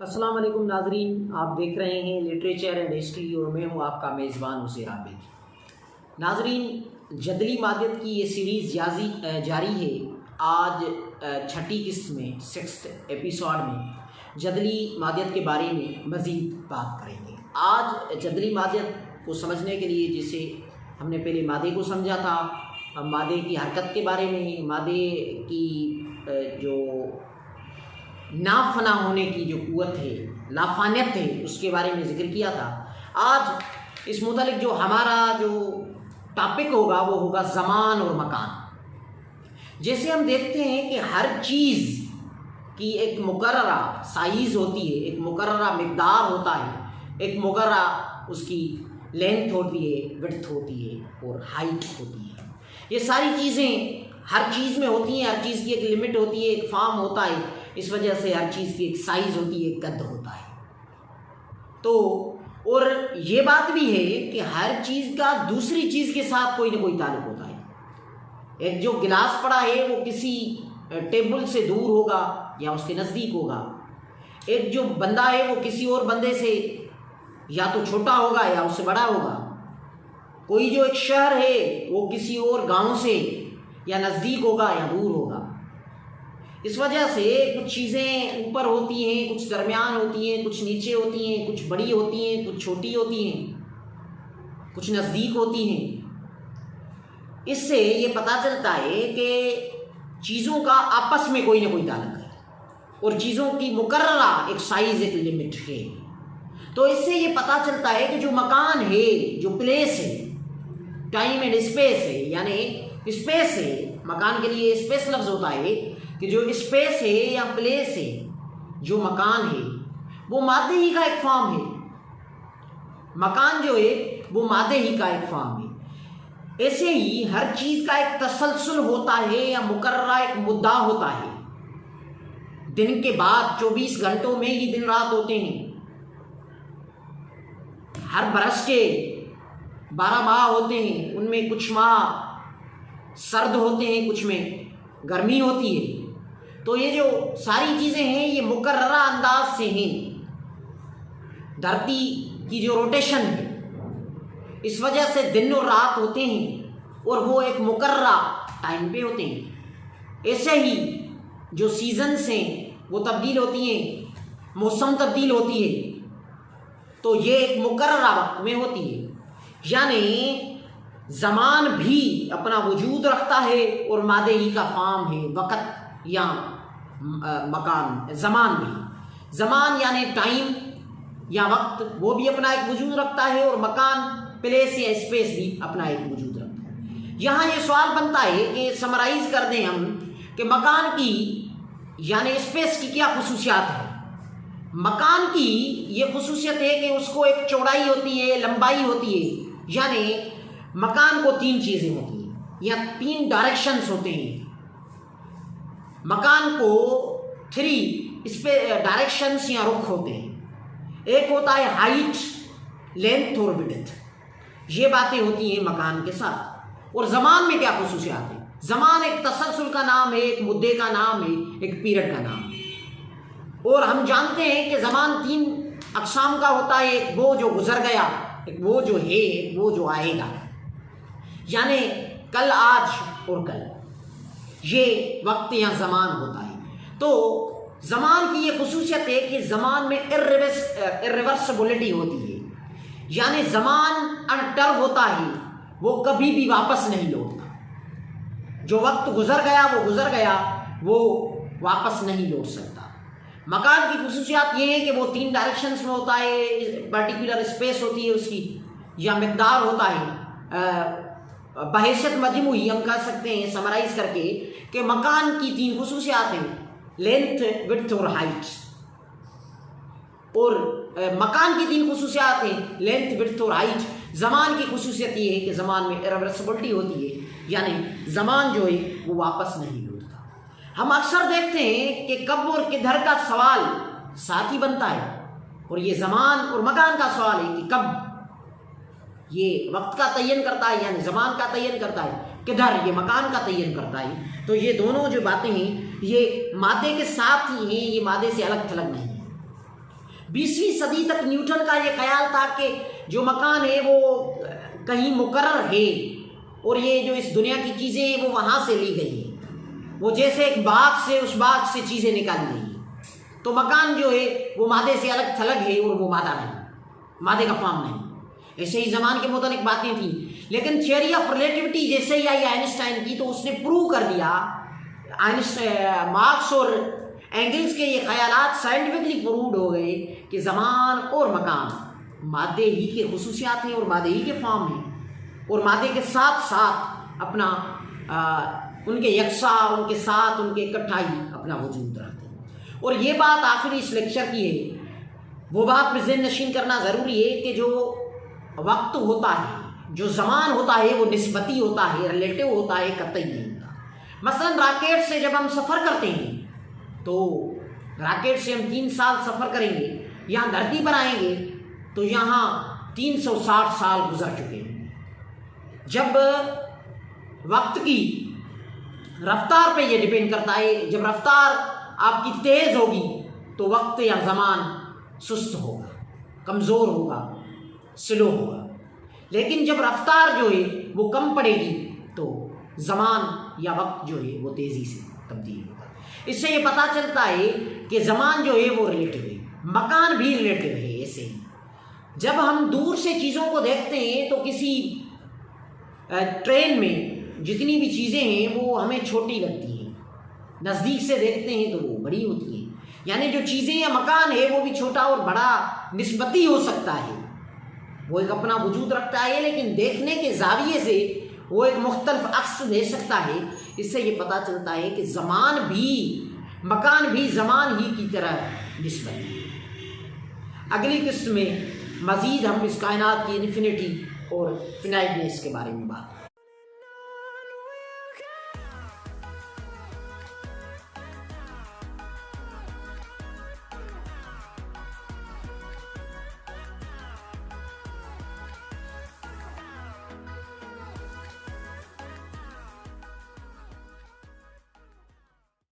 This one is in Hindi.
अस्सलाम वालेकुम नाजरीन, आप देख रहे हैं लिटरेचर एंड हिस्ट्री और मैं हूँ आपका मेज़बान हुसैन आबिद। नाजरीन, जदली मादियत की ये सीरीज़ जारी है। आज छठी किस्त में 6th एपिसोड में जदली मादियत के बारे में मज़ीद बात करेंगे। आज जदली मादियत को समझने के लिए जैसे हमने पहले मादे को समझा था, मादे की हरकत के बारे में, मादे की जो नाफना होने की जो कुव्वत है, लाफानियत है, उसके बारे में जिक्र किया था। आज इस मुतालिक जो हमारा जो टॉपिक होगा वो होगा ज़मान और मकान। जैसे हम देखते हैं कि हर चीज़ की एक मुकर्ररा साइज़ होती है, एक मुकर्ररा मिक़दार होता है, एक मुकर्ररा उसकी लेंथ होती है, विड्थ होती है और हाइट होती है। ये सारी चीज़ें हर चीज़ में होती हैं। हर चीज़ की एक लिमिट होती है, एक फार्म होता है। इस वजह से हर चीज़ की एक साइज़ होती है, एक कद होता है। तो और ये बात भी है कि हर चीज़ का दूसरी चीज़ के साथ कोई ना कोई ताल्लुक़ होता है। एक जो गिलास पड़ा है वो किसी टेबल से दूर होगा या उसके नज़दीक होगा। एक जो बंदा है वो किसी और बंदे से या तो छोटा होगा या उससे बड़ा होगा। कोई जो एक शहर है वो किसी और गांव से या नज़दीक होगा या दूर होगा। इस वजह से कुछ चीज़ें ऊपर होती हैं, कुछ दरमियान होती हैं, कुछ नीचे होती हैं, कुछ बड़ी होती हैं, कुछ छोटी होती हैं, कुछ नज़दीक होती हैं। इससे ये पता चलता है कि चीज़ों का आपस में कोई ना कोई ताल्लुक़ है और चीज़ों की मुकर्ररा एक साइज़, एक लिमिट है। तो इससे ये पता चलता है कि जो मकान है, जो प्लेस है, टाइम एंड स्पेस है, यानी स्पेस है, मकान के लिए स्पेस लफ्ज़ होता है कि जो स्पेस है या प्लेस है, जो मकान है, वो मादे ही का एक फॉर्म है। मकान जो है वो मादे ही का एक फॉर्म है। ऐसे ही हर चीज़ का एक तसलसल होता है या मुकर्ररा एक मुद्दा होता है। दिन के बाद 24 घंटों में ही दिन रात होते हैं। हर बरस के 12 माह होते हैं, उनमें कुछ माह सर्द होते हैं, कुछ में गर्मी होती है। तो ये जो सारी चीज़ें हैं ये मुकर्ररा अंदाज से हैं। धरती की जो रोटेशन है, इस वजह से दिन और रात होते हैं और वो एक मुकर्ररा टाइम पे होते हैं। ऐसे ही जो सीजन्स हैं वो तब्दील होती हैं, मौसम तब्दील होती है, तो ये एक मुकर्ररा वक्त में होती है। यानी ज़मान भी अपना वजूद रखता है और मादे ही का फॉर्म है वक़्त या मकान। ज़मान भी, ज़मान यानी टाइम या वक्त, वो भी अपना एक वजूद रखता है और मकान, प्लेस या स्पेस भी अपना एक वजूद रखता है। यहाँ ये सवाल बनता है कि समराइज़ कर दें हम कि मकान की यानी स्पेस की क्या खुसूसियात है। मकान की ये खुसूसियत है कि उसको एक चौड़ाई होती है, लंबाई होती है। यानी मकान को 3 चीज़ें होती हैं या 3 डायरेक्शंस होते हैं। मकान को 3 इस पे डायरेक्शंस या रुख होते हैं। एक होता है हाइट, लेंथ और विड्थ। ये बातें होती हैं मकान के साथ। और ज़मान में क्या खुसूसियात है? ज़मान एक तसलसल का नाम है, एक मुद्दे का नाम है, एक पीरियड का नाम है। और हम जानते हैं कि ज़मान 3 अक़साम का होता है। एक वो जो गुजर गया, एक वो जो है, एक वो जो आएगा। यानी कल, आज और कल, ये वक्त या ज़मान होता है। तो ज़मान की ये खुसूसियत है कि ज़मान में इर्रिवर्सिबिलिटी होती है। यानी ज़मान अनटर्म होता है, वो कभी भी वापस नहीं लौटता। जो वक्त गुजर गया वो गुजर गया, वो वापस नहीं लौट सकता। मकान की खुसूसियात ये है कि वो 3 डायरेक्शंस में होता है, पर्टिकुलर स्पेस होती है उसकी या मिक़दार होता है। बहैसियत मजमूई हम कह सकते हैं समराइज़ करके कि मकान की 3 खुसूसियात हैं, लेंथ, विड्थ और हाइट। और मकान की 3 खुसूसियात हैं, लेंथ, विड्थ और हाइट। ज़मान की खुसूसियत ये है कि ज़मान में इर्रिवर्सिबिलिटी होती है, यानी ज़मान जो है वो वापस नहीं लौटता। हम अक्सर देखते हैं कि कब और किधर का सवाल साथ ही बनता है, और ये ज़मान और मकान का सवाल है कि कब ये वक्त का तयन करता है, यानी ज़मान का तयन करता है, किधर ये मकान का तयन करता है। तो ये दोनों जो बातें हैं ये मादे के साथ ही हैं, ये मादे से अलग थलग नहीं है। 20वीं सदी तक न्यूटन का ये ख्याल था कि जो मकान है वो कहीं मुकर्रर है और ये जो इस दुनिया की चीज़ें हैं वो वहाँ से ली गई है, वो जैसे एक बाग से उस बाग से चीज़ें निकाली गई हैं। तो मकान जो है वो मादे से अलग थलग है और वो मादा नहीं, मादे का फॉर्म नहीं। ऐसे ही ज़मान के मुतालिक बातें थी, लेकिन थियरी ऑफ रिलेटिविटी जैसे ही आई आइंस्टाइन की तो उसने प्रूव कर दिया, मार्क्स और एंगल्स के ये ख्यालात साइंटिफिकली प्रूव्ड हो गए कि ज़मान और मकान मादे ही के खुसूसियात हैं और मादे ही के फॉर्म हैं और मादे के साथ साथ अपना उनके यकसा, उनके साथ उनके इकट्ठा ही अपना वजूद रखते हैं। और ये बात आखिरी इस लेक्चर की है, वो बात में ज़हन नशीन करना ज़रूरी है कि जो वक्त होता है, जो ज़मान होता है वो निस्बती होता है, रिलेटिव होता है, कतई नहीं होता। मसलन रॉकेट से जब हम सफ़र करते हैं तो रॉकेट से हम 3 साल सफ़र करेंगे, यहाँ धरती पर आएंगे तो यहाँ 360 साल गुजर चुके हैं। जब वक्त की रफ्तार पे ये डिपेंड करता है, जब रफ्तार आपकी तेज़ होगी तो वक्त या ज़मान सुस्त होगा, कमज़ोर होगा, स्लो होगा। लेकिन जब रफ्तार जो है वो कम पड़ेगी तो ज़मान या वक्त जो है वो तेज़ी से तब्दील होगा। इससे ये पता चलता है कि ज़मान जो है वो रिलेटिव है, मकान भी रिलेटिव है। ऐसे ही जब हम दूर से चीज़ों को देखते हैं तो किसी ट्रेन में जितनी भी चीज़ें हैं वो हमें छोटी लगती हैं, नज़दीक से देखते हैं तो वो बड़ी होती हैं। यानी जो चीज़ें या मकान है वो भी छोटा और बड़ा निस्बती हो सकता है, वो एक अपना वजूद रखता है, लेकिन देखने के ज़ाविये से वो एक मुख्तलिफ अक्स दे सकता है। इससे ये पता चलता है कि ज़मान भी, मकान भी ज़मान ही की तरह निस्बती है। अगली किस्त में मज़ीद हम इस कायनात की इन्फिनिटी और फिनाइटनेस के बारे में बात